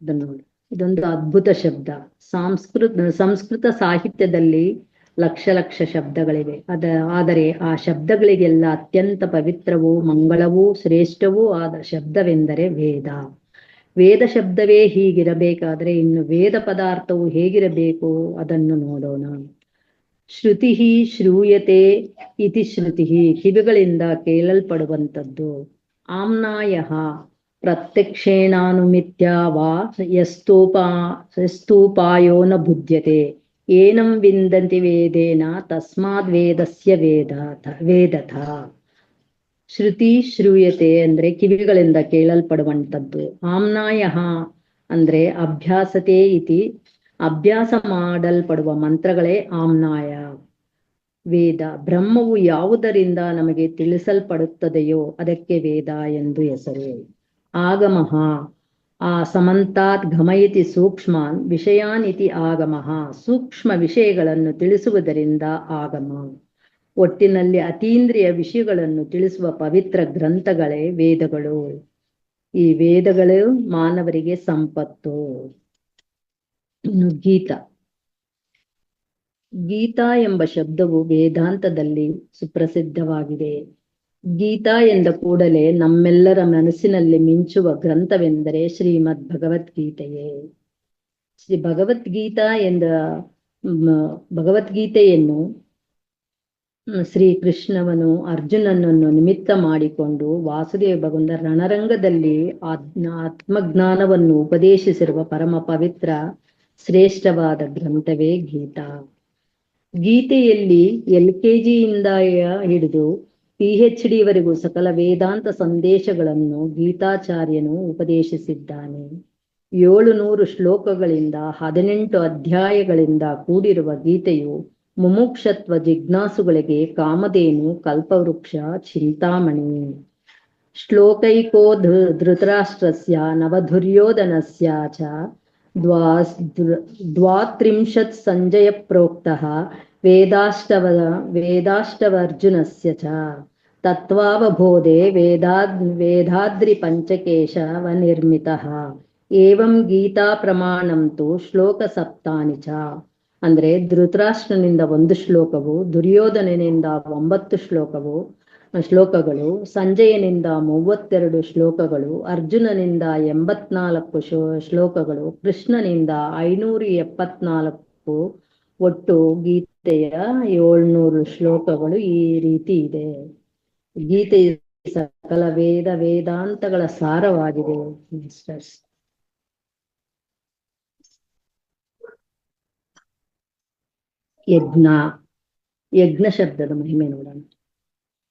ಅದನ್ನು ನೋಡಿ, ಇದೊಂದು ಅದ್ಭುತ ಶಬ್ದ. ಸಂಸ್ಕೃತ ಸಾಹಿತ್ಯದಲ್ಲಿ ಲಕ್ಷ ಶಬ್ದಗಳಿವೆ. ಆದರೆ ಆ ಶಬ್ದಗಳಿಗೆಲ್ಲ ಅತ್ಯಂತ ಪವಿತ್ರವೂ ಮಂಗಳವೂ ಶ್ರೇಷ್ಠವೂ ಆದ ಶಬ್ದವೆಂದರೆ ವೇದ. ವೇದ ಶಬ್ದವೇ ಹೀಗಿರಬೇಕಾದ್ರೆ ಇನ್ನು ವೇದ ಪದಾರ್ಥವು ಹೇಗಿರಬೇಕು ಅದನ್ನು ನೋಡೋಣ. ಶ್ರುತಿ ಶ್ರೂಯತೆ ಇತಿ ಶ್ರುತಿ, ಕಿವಿಗಳಿಂದ ಕೇಳಲ್ಪಡುವಂಥದ್ದು. ಆಮ್ನಾಯ ಪ್ರತ್ಯಕ್ಷೇಣಾನುಮಿತ್ಯ ವಾ ಯಸ್ತೂಪಾಯೋ ನ ಬುಧ್ಯತೆ ಏನಂ ವಿಂದಂತಿ ವೇದೇನ ತಸ್ಮಾದ್ ವೇದಸ್ಯ ವೇದಥ. ಶ್ರುತಿ ಶ್ರೂಯತೆ ಅಂದ್ರೆ ಕಿವಿಗಳಿಂದ ಕೇಳಲ್ಪಡುವಂಥದ್ದು. ಆಮ್ನಾಯ ಅಂದ್ರೆ ಅಭ್ಯಾಸತೆ ಇತಿ, ಅಭ್ಯಾಸ ಮಾಡಲ್ಪಡುವ ಮಂತ್ರಗಳೇ ಆಮ್ನಾಯ. ವೇದ ಬ್ರಹ್ಮವು ಯಾವುದರಿಂದ ನಮಗೆ ತಿಳಿಸಲ್ಪಡುತ್ತದೆಯೋ ಅದಕ್ಕೆ ವೇದ ಎಂದು ಹೆಸರು. ಆಗಮಃ ಆ ಸಮಂತಾತ್ ಗಮಯತಿ ಸೂಕ್ಷ್ಮಾನ್ ವಿಷಯಾನ್ ಇತಿ ಆಗಮಃ, ಸೂಕ್ಷ್ಮ ವಿಷಯಗಳನ್ನು ತಿಳಿಸುವುದರಿಂದ ಆಗಮ. ಒಟ್ಟಿನಲ್ಲಿ ಅತೀಂದ್ರಿಯ ವಿಷಯಗಳನ್ನು ತಿಳಿಸುವ ಪವಿತ್ರ ಗ್ರಂಥಗಳೇ ವೇದಗಳು. ಈ ವೇದಗಳು ಮಾನವರಿಗೆ ಸಂಪತ್ತು. ಇನ್ನು ಗೀತಾ. ಗೀತಾ ಎಂಬ ಶಬ್ದವು ವೇದಾಂತದಲ್ಲಿ ಸುಪ್ರಸಿದ್ಧವಾಗಿದೆ. ಗೀತಾ ಎಂದ ಕೂಡಲೇ ನಮ್ಮೆಲ್ಲರ ಮನಸ್ಸಿನಲ್ಲಿ ಮಿಂಚುವ ಗ್ರಂಥವೆಂದರೆ ಶ್ರೀಮದ್ ಭಗವದ್ಗೀತೆಯೇ. ಶ್ರೀ ಭಗವದ್ಗೀತಾ ಎಂದ ಭಗವದ್ಗೀತೆಯನ್ನು ಶ್ರೀ ಕೃಷ್ಣವನು ಅರ್ಜುನನನ್ನು ನಿಮಿತ್ತ ಮಾಡಿಕೊಂಡು ವಾಸುದೇವ ಭಗವಂತ ರಣರಂಗದಲ್ಲಿ ಆತ್ಮಜ್ಞಾನವನ್ನು ಉಪದೇಶಿಸಿರುವ ಪರಮ ಪವಿತ್ರ ಶ್ರೇಷ್ಠವಾದ ಗ್ರಂಥವೇ ಗೀತಾ. ಗೀತೆಯಲ್ಲಿ LKG ಇಂದ ಹಿಡಿದು PhD ವರೆಗೂ ಸಕಲ ವೇದಾಂತ ಸಂದೇಶಗಳನ್ನು ಗೀತಾಚಾರ್ಯನು ಉಪದೇಶಿಸಿದ್ದಾನೆ. 700 ಶ್ಲೋಕಗಳಿಂದ 18 ಅಧ್ಯಾಯಗಳಿಂದ ಕೂಡಿರುವ ಗೀತೆಯು ಮುಮುಕ್ಷತ್ವ ಜಿಜ್ಞಾಸುಗಳಿಗೆ ಕಾಮಧೇನು, ಕಲ್ಪವೃಕ್ಷ, ಚಿಂತಾಮಣಿ. ಶ್ಲೋಕೈಕೋ ಧೃತರಾಷ್ಟ್ರಸ್ಯ ನವದುರ್ಯೋಧನಸ್ಯ ಚ ದ್ವಾತ್ರಿಂಶತ್ ಸಂಜಯ ಪ್ರೋಕ್ತಃ ವೇದಾಷ್ಟವರ್ಜುನಸ್ಯ ಚ ತತ್ವಾವಬೋಧೆ ವೇದಾದ್ರಿ ಪಂಚಕೇಶವ ನಿರ್ಮಿತಃ ಏವಂ ಗೀತಾ ಪ್ರಮಾಣಂ ತು ಶ್ಲೋಕ ಸಪ್ತಾನಿ ಚ. ಅಂದ್ರೆ ಧೃತರಾಷ್ಟ್ರನಿಂದ 1 ಶ್ಲೋಕವು, ದುರ್ಯೋಧನನಿಂದ 9 ಶ್ಲೋಕಗಳು, ಸಂಜಯನಿಂದ 32 ಶ್ಲೋಕಗಳು, ಅರ್ಜುನನಿಂದ 84 ಶ್ಲೋಕಗಳು, ಕೃಷ್ಣನಿಂದ 574, ಒಟ್ಟು ಗೀತೆಯ 700 ಶ್ಲೋಕಗಳು ಈ ರೀತಿ ಇದೆ. ಗೀತೆಯು ಸಕಲ ವೇದಾಂತಗಳ ಸಾರವಾಗಿದೆ ಮಿಸ್ಟರ್ಸ್. ಯಜ್ಞ ಶಬ್ದದ ಮಹಿಮೆ ನೋಡೋಣ.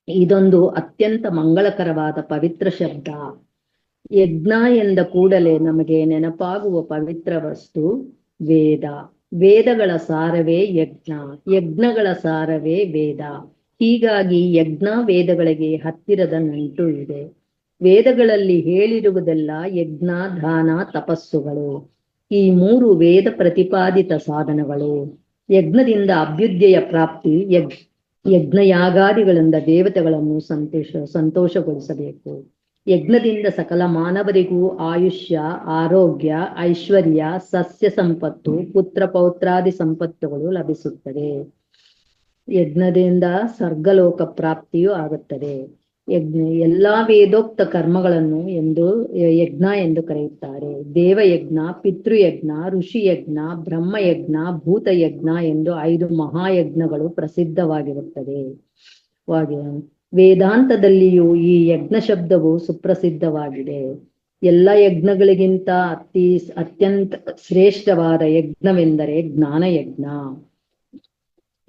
ಇದೊಂದು ಅತ್ಯಂತ ಮಂಗಳಕರವಾದ ಪವಿತ್ರ ಶಬ್ದ. ಯಜ್ಞ ಎಂದ ಕೂಡಲೇ ನಮಗೆ ನೆನಪಾಗುವ ಪವಿತ್ರ ವಸ್ತು ವೇದ. ವೇದಗಳ ಸಾರವೇ ಯಜ್ಞ, ಯಜ್ಞಗಳ ಸಾರವೇ ವೇದ. ಹೀಗಾಗಿ ಯಜ್ಞ ವೇದಗಳಿಗೆ ಹತ್ತಿರದ ನಂಟು ಇದೆ. ವೇದಗಳಲ್ಲಿ ಹೇಳಿರುವುದೆಲ್ಲ ಯಜ್ಞ, ದಾನ, ತಪಸ್ಸುಗಳು. ಈ 3 ವೇದ ಪ್ರತಿಪಾದಿತ ಸಾಧನಗಳು. ಯಜ್ಞದಿಂದ ಅಭ್ಯುದಯ ಪ್ರಾಪ್ತಿ. ಯಜ್ಞಯಾಗಾದಿಗಳಿಂದ ದೇವತೆಗಳನ್ನು ಸಂತೋಷಗೊಳಿಸಬೇಕು. ಯಜ್ಞದಿಂದ ಸಕಲ ಮಾನವರಿಗೂ ಆಯುಷ್ಯ, ಆರೋಗ್ಯ, ಐಶ್ವರ್ಯ, ಸಸ್ಯ ಸಂಪತ್ತು, ಪುತ್ರ ಪೌತ್ರಾದಿ ಸಂಪತ್ತುಗಳು ಲಭಿಸುತ್ತದೆ. ಯಜ್ಞದಿಂದ ಸ್ವರ್ಗಲೋಕ ಪ್ರಾಪ್ತಿಯೂ ಆಗುತ್ತದೆ. ಎಲ್ಲಾ ವೇದೋಕ್ತ ಕರ್ಮಗಳನ್ನು ಯಜ್ಞ ಎಂದು ಕರೆಯುತ್ತಾರೆ. ದೇವಯಜ್ಞ, ಪಿತೃಯಜ್ಞ, ಋಷಿಯಜ್ಞ, ಬ್ರಹ್ಮಯಜ್ಞ, ಭೂತಯಜ್ಞ ಎಂದು 5 ಮಹಾಯಜ್ಞಗಳು ಪ್ರಸಿದ್ಧವಾಗಿರುತ್ತದೆ. ವೇದಾಂತದಲ್ಲಿಯೂ ಈ ಯಜ್ಞ ಶಬ್ದವು ಸುಪ್ರಸಿದ್ಧವಾಗಿದೆ. ಎಲ್ಲ ಯಜ್ಞಗಳಿಗಿಂತ ಅತ್ಯಂತ ಶ್ರೇಷ್ಠವಾದ ಯಜ್ಞವೆಂದರೆ ಜ್ಞಾನಯಜ್ಞ.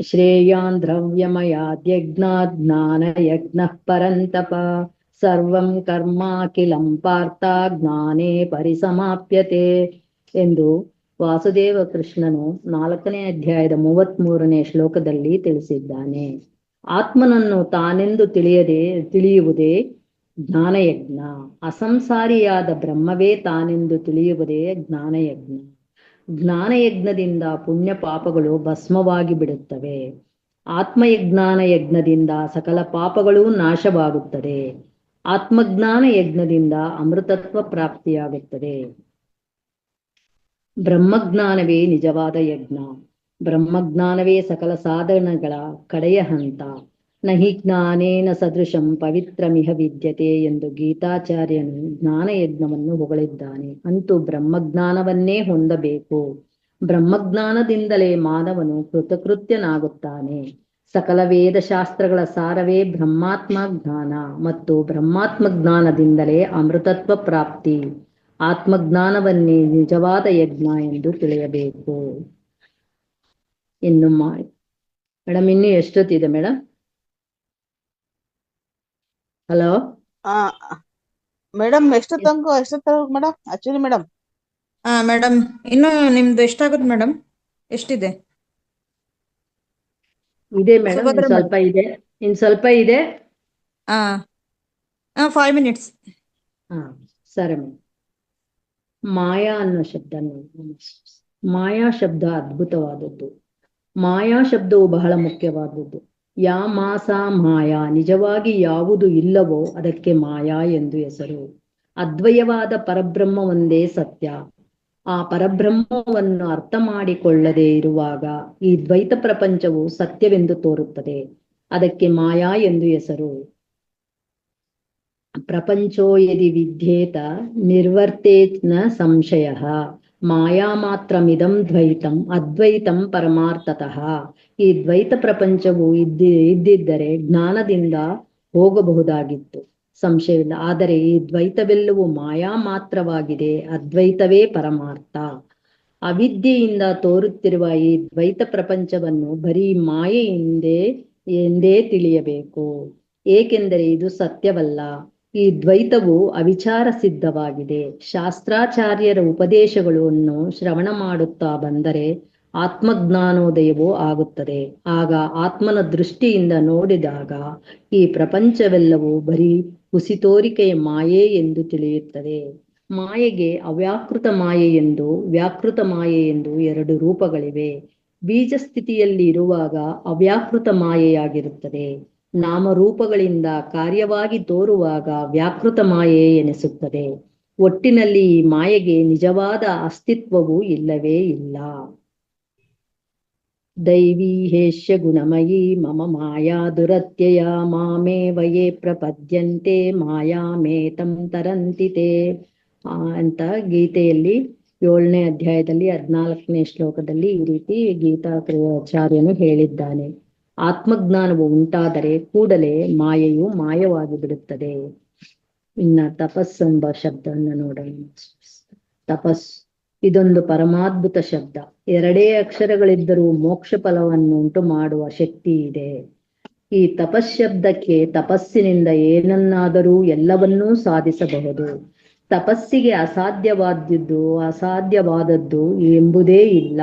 ಶ್ರೇಯಾನ್ ದ್ರವ್ಯಮಯಾದ್ಯಜ್ಞಾತ್ ಜ್ಞಾನಯಜ್ಞ ಪರಂತಪ ಸರ್ವಂ ಕರ್ಮಾಖಿಲಂ ಪಾರ್ಥ ಜ್ಞಾನೇ ಪರಿಸಮಾಪ್ಯತೆ ಎಂದು ವಾಸುದೇವ ಕೃಷ್ಣನು 4ನೇ ಅಧ್ಯಾಯದ 33ನೇ ಶ್ಲೋಕದಲ್ಲಿ ತಿಳಿಸಿದ್ದಾನೆ. ಆತ್ಮನನ್ನು ತಾನೆಂದು ತಿಳಿಯುವುದೇ ಜ್ಞಾನಯಜ್ಞ. ಅಸಂಸಾರಿಯಾದ ಬ್ರಹ್ಮವೇ ತಾನೆಂದು ತಿಳಿಯುವುದೇ ಜ್ಞಾನಯಜ್ಞ. ಜ್ಞಾನಯಜ್ಞದಿಂದ ಪುಣ್ಯ ಪಾಪಗಳು ಭಸ್ಮವಾಗಿ ಬಿಡುತ್ತವೆ. ಆತ್ಮಜ್ಞಾನ ಯಜ್ಞದಿಂದ ಸಕಲ ಪಾಪಗಳೂ ನಾಶವಾಗುತ್ತದೆ. ಆತ್ಮಜ್ಞಾನ ಯಜ್ಞದಿಂದ ಅಮೃತತ್ವ ಪ್ರಾಪ್ತಿಯಾಗುತ್ತದೆ. ಬ್ರಹ್ಮಜ್ಞಾನವೇ ನಿಜವಾದ ಯಜ್ಞ. ಬ್ರಹ್ಮಜ್ಞಾನವೇ ಸಕಲ ಸಾಧನಗಳ ಕಡೆಯ ಹಂತ. ನಹಿ ಜ್ಞಾನೇನ ಸದೃಶಂ ಪವಿತ್ರಮಿಹ ವಿದ್ಯತೆ ಎಂದು ಗೀತಾಚಾರ್ಯನು ಜ್ಞಾನಯಜ್ಞವನ್ನು ಹೊಗಳಿದ್ದಾನೆ. ಅಂತೂ ಬ್ರಹ್ಮಜ್ಞಾನವನ್ನೇ ಹೊಂದಬೇಕು. ಬ್ರಹ್ಮಜ್ಞಾನದಿಂದಲೇ ಮಾನವನು ಕೃತಕೃತ್ಯನಾಗುತ್ತಾನೆ. ಸಕಲ ವೇದಶಾಸ್ತ್ರಗಳ ಸಾರವೇ ಬ್ರಹ್ಮಾತ್ಮ ಜ್ಞಾನ ಮತ್ತು ಬ್ರಹ್ಮಾತ್ಮ ಜ್ಞಾನದಿಂದಲೇ ಅಮೃತತ್ವ ಪ್ರಾಪ್ತಿ. ಆತ್ಮಜ್ಞಾನವನ್ನೇ ನಿಜವಾದ ಯಜ್ಞ ಎಂದು ತಿಳಿಯಬೇಕು. ಇನ್ನು ಮೇಡಮ್ ಇನ್ನು ಎಷ್ಟೊತ್ತಿದೆ ಮೇಡಮ್? ಹಲೋ ಮೇಡಮ್ ಎಷ್ಟೊತ್ತ ಮೇಡಮ್? ಆಕ್ಚುಲಿ ಮೇಡಮ್ ಮೇಡಮ್ ಇನ್ನು ನಿಮ್ದು ಎಷ್ಟಾಗುತ್ತೆ ಮೇಡಮ್? ಎಷ್ಟಿದೆ? ಇದೆ ಮೇಡಮ್, ಇನ್ ಸ್ವಲ್ಪ ಇದೆ. 5 minutes. ಸರಿ ಮೇಡಮ್. ಮಾಯಾ ಅನ್ನೋ ಶಬ್ದ ನೋಡಿ. ಮಾಯಾ ಶಬ್ದ ಅದ್ಭುತವಾದದ್ದು. ಮಾಯಾ ಶಬ್ದವು ಬಹಳ ಮುಖ್ಯವಾದದ್ದು. ಯಾ ಮಾಸ ಮಾಯಾ, ನಿಜವಾಗಿ ಯಾವುದು ಇಲ್ಲವೋ ಅದಕ್ಕೆ ಮಾಯಾ ಎಂದು ಹೆಸರು. ಅದ್ವಯವಾದ ಪರಬ್ರಹ್ಮ ಒಂದೇ ಸತ್ಯ. ಆ ಪರಬ್ರಹ್ಮವನ್ನು ಅರ್ಥ ಮಾಡಿಕೊಳ್ಳದೆ ಇರುವಾಗ ಈ ದ್ವೈತ ಪ್ರಪಂಚವು ಸತ್ಯವೆಂದು ತೋರುತ್ತದೆ. ಅದಕ್ಕೆ ಮಾಯಾ ಎಂದು ಹೆಸರು. ಪ್ರಪಂಚೋ ಯದಿ ವಿದ್ಯೇತ ನಿರ್ವರ್ತೇತ್ ನ ಸಂಶಯಃ ಮಾಯಾ ಮಾತ್ರಮಿದಂ ದ್ವೈತಂ ಅದ್ವೈತಂ ಪರಮಾರ್ಥತಃ. ಈ ದ್ವೈತ ಪ್ರಪಂಚವು ಇದ್ದಿದ್ದರೆ ಜ್ಞಾನದಿಂದ ಹೋಗಬಹುದಾಗಿತ್ತು, ಸಂಶಯವಿಲ್ಲ. ಆದರೆ ಈ ದ್ವೈತವೆಲ್ಲವೂ ಮಾಯಾ ಮಾತ್ರವಾಗಿದೆ, ಅದ್ವೈತವೇ ಪರಮಾರ್ಥ. ಅವಿದ್ಯೆಯಿಂದ ತೋರುತ್ತಿರುವ ಈ ದ್ವೈತ ಪ್ರಪಂಚವನ್ನು ಬರೀ ಮಾಯೆ ಎಂದೇ ತಿಳಿಯಬೇಕು, ಏಕೆಂದರೆ ಇದು ಸತ್ಯವಲ್ಲ. ಈ ದ್ವೈತವು ಅವಿಚಾರ ಸಿದ್ಧವಾಗಿದೆ. ಶಾಸ್ತ್ರಾಚಾರ್ಯರ ಉಪದೇಶಗಳನ್ನು ಶ್ರವಣ ಮಾಡುತ್ತಾ ಬಂದರೆ ಆತ್ಮಜ್ಞಾನೋದಯವೂ ಆಗುತ್ತದೆ. ಆಗ ಆತ್ಮನ ದೃಷ್ಟಿಯಿಂದ ನೋಡಿದಾಗ ಈ ಪ್ರಪಂಚವೆಲ್ಲವೂ ಬರೀ ಹುಸಿತೋರಿಕೆಯ ಮಾಯೆ ಎಂದು ತಿಳಿಯುತ್ತದೆ. ಮಾಯೆಗೆ ಅವ್ಯಾಕೃತ ಮಾಯೆ ಎಂದು ವ್ಯಾಕೃತ ಮಾಯೆ ಎಂದು ಎರಡು ರೂಪಗಳಿವೆ. ಬೀಜ ಸ್ಥಿತಿಯಲ್ಲಿ ಇರುವಾಗ ಅವ್ಯಾಕೃತ ಮಾಯೆಯಾಗಿರುತ್ತದೆ. ನಾಮರೂಪಗಳಿಂದ ಕಾರ್ಯವಾಗಿ ತೋರುವಾಗ ವ್ಯಾಕೃತ ಮಾಯೆ ಎನಿಸುತ್ತದೆ. ಒಟ್ಟಿನಲ್ಲಿ ಈ ಮಾಯೆಗೆ ನಿಜವಾದ ಅಸ್ತಿತ್ವವೂ ಇಲ್ಲವೇ ಇಲ್ಲ. ದೈವೀ ಹೇಷ್ಯ ಗುಣಮಯೀ ಮಮ ಮಾಯಾ ದುರತ್ಯಯ ಮಾಮೇವ ಯೇ ಪ್ರಪದ್ಯಂತೆ ಮಾಯಾಮೇತಂ ತರಂತಿ ತೇ ಅಂತ ಗೀತೆಯಲ್ಲಿ 7ನೇ ಅಧ್ಯಾಯದಲ್ಲಿ 14ನೇ ಶ್ಲೋಕದಲ್ಲಿ ಈ ರೀತಿ ಗೀತಾಚಾರ್ಯನು ಹೇಳಿದ್ದಾನೆ. ಆತ್ಮಜ್ಞಾನವು ಉಂಟಾದರೆ ಕೂಡಲೇ ಮಾಯೆಯು ಮಾಯವಾಗಿ ಬಿಡುತ್ತದೆ. ಇನ್ನ ತಪಸ್ಸೆಂಬ ಶಬ್ದವನ್ನು ನೋಡೋಣ. ತಪಸ್ ಇದೊಂದು ಪರಮಾದ್ಭುತ ಶಬ್ದ. 2 ಅಕ್ಷರಗಳಿದ್ದರೂ ಮೋಕ್ಷ ಫಲವನ್ನು ಉಂಟು ಮಾಡುವ ಶಕ್ತಿ ಇದೆ. ಈ ತಪಶ್ಶಬ್ದಕ್ಕೆ ತಪಸ್ಸಿನಿಂದ ಏನನ್ನಾದರೂ ಎಲ್ಲವನ್ನೂ ಸಾಧಿಸಬಹುದು. ತಪಸ್ಸಿಗೆ ಅಸಾಧ್ಯವಾದದ್ದು ಎಂಬುದೇ ಇಲ್ಲ,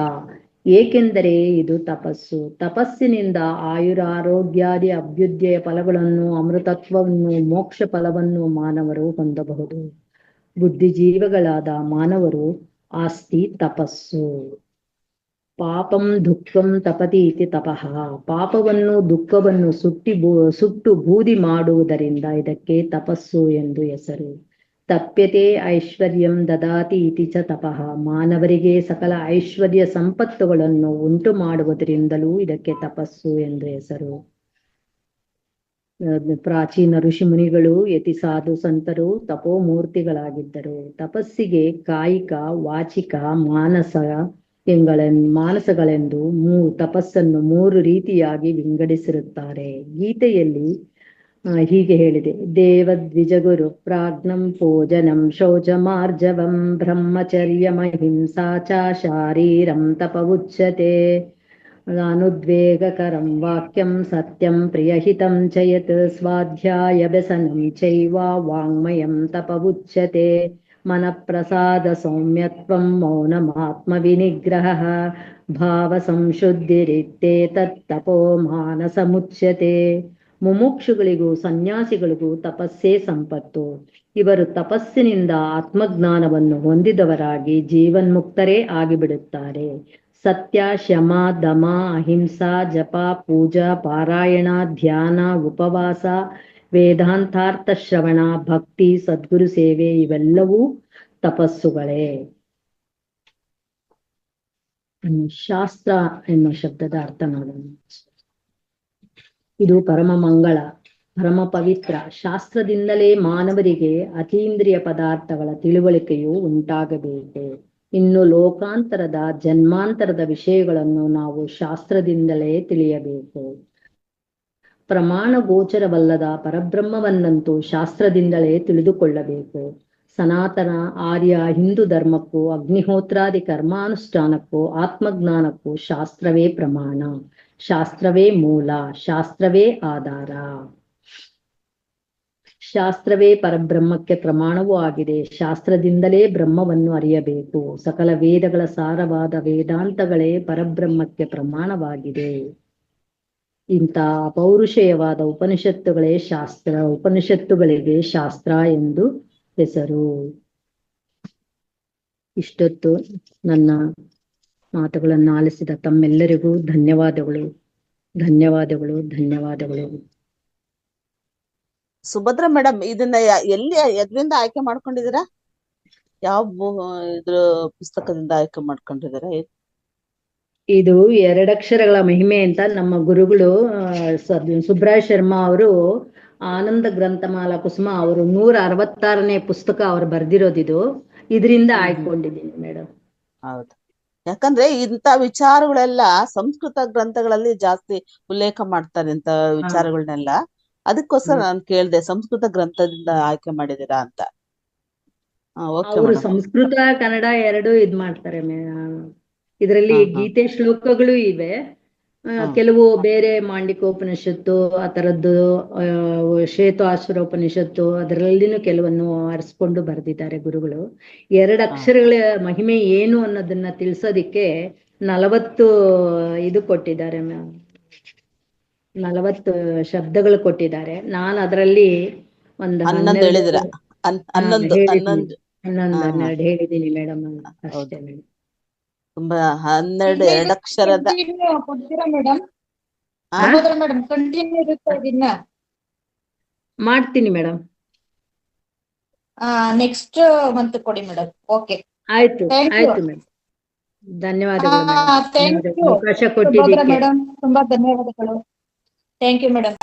ಏಕೆಂದರೆ ಇದು ತಪಸ್ಸು. ತಪಸ್ಸಿನಿಂದ ಆಯುರಾರೋಗ್ಯಾದಿ ಅಭ್ಯುದಯ ಫಲಗಳನ್ನು, ಅಮೃತತ್ವವನ್ನು, ಮೋಕ್ಷ ಫಲವನ್ನು ಮಾನವರು ಹೊಂದಬಹುದು. ಬುದ್ಧಿಜೀವಿಗಳಾದ ಮಾನವರು ಆಸ್ತಿ ತಪಸ್ಸು. ಪಾಪಂ ದುಃಖಂ ತಪತಿ ಇತಿ ತಪಃ. ಪಾಪವನ್ನು ದುಃಖವನ್ನು ಸುಟ್ಟು ಬೂದಿ ಮಾಡುವುದರಿಂದ ಇದಕ್ಕೆ ತಪಸ್ಸು ಎಂದು ಹೆಸರು. ತಪ್ಯತೆ ಐಶ್ವರ್ಯಂ ದದಾತಿ ಇತಿ ಚ ತಪಃ. ಮಾನವರಿಗೆ ಸಕಲ ಐಶ್ವರ್ಯ ಸಂಪತ್ತುಗಳನ್ನು ಉಂಟು ಮಾಡುವುದರಿಂದಲೂ ಇದಕ್ಕೆ ತಪಸ್ಸು ಎಂದು ಹೆಸರು. ಪ್ರಾಚೀನ ಋಷಿ ಮುನಿಗಳು, ಯತಿ ಸಾಧು ಸಂತರು ತಪೋಮೂರ್ತಿಗಳಾಗಿದ್ದರು. ತಪಸ್ಸಿಗೆ ಕಾಯಿಕ, ವಾಚಿಕ, ಮಾನಸಗಳೆಂದು ತಪಸ್ಸನ್ನು 3 ರೀತಿಯಾಗಿ ವಿಂಗಡಿಸಿರುತ್ತಾರೆ. ಗೀತೆಯಲ್ಲಿ ಹೀಗೆ ಹೇಳಿದೆ: ದೇವದ್ವಿಜಗುರು ಪ್ರಾಜ್ಞಂ ಪೂಜನಂ ಶೌಚಮಾರ್ಜವಂ ಬ್ರಹ್ಮಚರ್ಯಮಹಿಂಸಾ ಚ ಶಾರೀರಂ ತಪ ಉಚ್ಯತೆ. ಅನುದ್ವೇಗಕರಂ ವಾಕ್ಯಂ ಸತ್ಯಂ ಪ್ರಿಯಹಿತಂ ಚ ಯತ್ ಸ್ವಾಧ್ಯಾಯ ವ್ಯಸನಂ ಚೈವ ವಾಂಗ್ಮಯಂ ತಪ ಉಚ್ಯತೆ. ಮನಃಪ್ರಸಾದ ಸೌಮ್ಯತ್ವಂ ಮೌನಮಾತ್ಮವಿನಿಗ್ರಹಃ ಭಾವ ಸಂಶುದ್ಧಿರಿತ್ತೇತತ್ ತಪೋ ಮಾನಸಮುಚ್ಯತೆ. ಮುಮುಕ್ಷುಗಳಿಗೂ ಸನ್ಯಾಸಿಗಳಿಗೂ ತಪಸ್ಸೇ ಸಂಪತ್ತು. ಇವರು ತಪಸ್ಸಿನಿಂದ ಆತ್ಮಜ್ಞಾನವನ್ನು ಹೊಂದಿದವರಾಗಿ ಜೀವನ್ಮುಕ್ತರೇ ಆಗಿಬಿಡುತ್ತಾರೆ. ಸತ್ಯ, ಶಮ, ದಮ, ಅಹಿಂಸಾ, ಜಪ, ಪೂಜಾ, ಪಾರಾಯಣ, ಧ್ಯಾನ, ಉಪವಾಸ, ವೇದಾಂತಾರ್ಥ ಶ್ರವಣ, ಭಕ್ತಿ, ಸದ್ಗುರು ಸೇವೆ ಇವೆಲ್ಲವೂ ತಪಸ್ಸುಗಳೇ. ಶಾಸ್ತ್ರ ಎನ್ನುವ ಶಬ್ದದ ಅರ್ಥ ನೋಡೋಣ. ಇದು ಪರಮ ಮಂಗಳ, ಪರಮ ಪವಿತ್ರ. ಶಾಸ್ತ್ರದಿಂದಲೇ ಮಾನವರಿಗೆ ಅತೀಂದ್ರಿಯ ಪದಾರ್ಥಗಳ ತಿಳುವಳಿಕೆಯು ಉಂಟಾಗಬೇಕು. ಇನ್ನು ಲೋಕಾಂತರದ ಜನ್ಮಾಂತರದ ವಿಷಯಗಳನ್ನು ನಾವು ಶಾಸ್ತ್ರದಿಂದಲೇ ತಿಳಿಯಬೇಕು. ಪ್ರಮಾಣ ಗೋಚರವಲ್ಲದ ಪರಬ್ರಹ್ಮವನ್ನಂತೂ ಶಾಸ್ತ್ರದಿಂದಲೇ ತಿಳಿದುಕೊಳ್ಳಬೇಕು. ಸನಾತನ ಆರ್ಯ ಹಿಂದೂ ಧರ್ಮಕ್ಕೂ ಅಗ್ನಿಹೋತ್ರಾದಿ ಕರ್ಮಾನುಷ್ಠಾನಕ್ಕೂ ಆತ್ಮಜ್ಞಾನಕ್ಕೂ ಶಾಸ್ತ್ರವೇ ಪ್ರಮಾಣ, ಶಾಸ್ತ್ರವೇ ಮೂಲ, ಶಾಸ್ತ್ರವೇ ಆಧಾರ. ಶಾಸ್ತ್ರವೇ ಪರಬ್ರಹ್ಮಕ್ಕೆ ಪ್ರಮಾಣವೂ ಆಗಿದೆ. ಶಾಸ್ತ್ರದಿಂದಲೇ ಬ್ರಹ್ಮವನ್ನು ಅರಿಯಬೇಕು. ಸಕಲ ವೇದಗಳ ಸಾರವಾದ ವೇದಾಂತಗಳೇ ಪರಬ್ರಹ್ಮಕ್ಕೆ ಪ್ರಮಾಣವಾಗಿದೆ. ಇಂಥ ಪೌರುಷೇಯವಾದ ಉಪನಿಷತ್ತುಗಳೇ ಶಾಸ್ತ್ರ. ಉಪನಿಷತ್ತುಗಳಿಗೆ ಶಾಸ್ತ್ರ ಎಂದು ಹೆಸರು. ಇಷ್ಟೊತ್ತು ನನ್ನ ಮಾತುಗಳನ್ನು ಆಲಿಸಿದ ತಮ್ಮೆಲ್ಲರಿಗೂ ಧನ್ಯವಾದಗಳು, ಧನ್ಯವಾದಗಳು, ಧನ್ಯವಾದಗಳು. ಸುಭದ್ರ ಮೇಡಮ್, ಇದನ್ನ ಎದ್ರಿಂದ ಆಯ್ಕೆ ಮಾಡ್ಕೊಂಡಿದ್ದೀರಾ? ಯಾವ ಇದ್ರ ಪುಸ್ತಕದಿಂದ ಆಯ್ಕೆ ಮಾಡ್ಕೊಂಡಿದ್ದೀರಾ? ಇದು 2 ಅಕ್ಷರಗಳ ಮಹಿಮೆ ಅಂತ ನಮ್ಮ ಗುರುಗಳು ಸುಬ್ರಾಯ ಶರ್ಮಾ ಅವರು ಆನಂದ ಗ್ರಂಥಮಾಲಾ ಕುಸುಮ ಅವರು 166ನೇ ಪುಸ್ತಕ ಅವ್ರು ಬರ್ದಿರೋದಿದು. ಇದರಿಂದ ಆಯ್ಕೊಂಡಿದ್ದೀನಿ ಮೇಡಮ್. ಹೌದು. ಯಾಕಂದ್ರೆ ಇಂಥ ವಿಚಾರಗಳೆಲ್ಲ ಸಂಸ್ಕೃತ ಗ್ರಂಥಗಳಲ್ಲಿ ಜಾಸ್ತಿ ಉಲ್ಲೇಖ ಮಾಡ್ತಾರೆ ಇಂಥ ವಿಚಾರಗಳನ್ನೆಲ್ಲ. ಅದಕ್ಕೋಸ್ಕರ ನಾನು ಕೇಳ್ದೆ ಸಂಸ್ಕೃತ ಗ್ರಂಥದಿಂದ ಆಯ್ಕೆ ಮಾಡಿದೀರಾ ಅಂತ. ಓಕೆ ಅವರು ಮೇಡಮ್. ಸಂಸ್ಕೃತ ಕನ್ನಡ ಎರಡು ಇದ್ ಮಾಡ್ತಾರೆ ಇದರಲ್ಲಿ ಗೀತೆ ಶ್ಲೋಕಗಳು ಇವೆ. ಕೆಲವು ಬೇರೆ ಮಾಂಡಿಕೋಪನಿಷತ್ತು ಆ ತರದ್ದು, ಶ್ವೇತಾಶ್ವರೋಪನಿಷತ್ತು ಅದರಲ್ಲಿನೂ ಕೆಲವನ್ನು ಆರಿಸ್ಕೊಂಡು ಬರೆದಿದ್ದಾರೆ ಗುರುಗಳು. 2 ಅಕ್ಷರಗಳ ಮಹಿಮೆ ಏನು ಅನ್ನೋದನ್ನ ತಿಳಿಸೋದಿಕ್ಕೆ 40 ಇದು ಕೊಟ್ಟಿದ್ದಾರೆ 40 ಶಬ್ದಗಳು ಕೊಟ್ಟಿದ್ದಾರೆ. ನಾನು ಅದರಲ್ಲಿ ಒಂದು 11 ಹೇಳಿದಿರ. 11 ಹೇಳಿದ್ದೀನಿ ಮೇಡಮ್. ಅಷ್ಟೇ ಮೇಡಮ್. ತುಂಬಾ 12 ಅಕ್ಷರದ ಕೊಡ್ತೀರಾ ಮೇಡಮ್? ಮೇಡಮ್ ಕಂಟಿನ್ಯೂ ಇರುತ್ತೆ ಇದನ್ನ. ಮಾಡ್ತೀನಿ ಮೇಡಮ್. ನೆಕ್ಸ್ಟ್ ಮಂತ್ ಕೊಡಿ ಮೇಡಮ್. ಓಕೆ, ಆಯ್ತು ಆಯ್ತು ಮೇಡಮ್. ಧನ್ಯವಾದಗಳು ಮೇಡಮ್. ಅವಕಾಶ ಕೊಟ್ಟಿದ್ದಕ್ಕೆ ಮೇಡಮ್ ತುಂಬಾ ಧನ್ಯವಾದಗಳು. Thank you madam.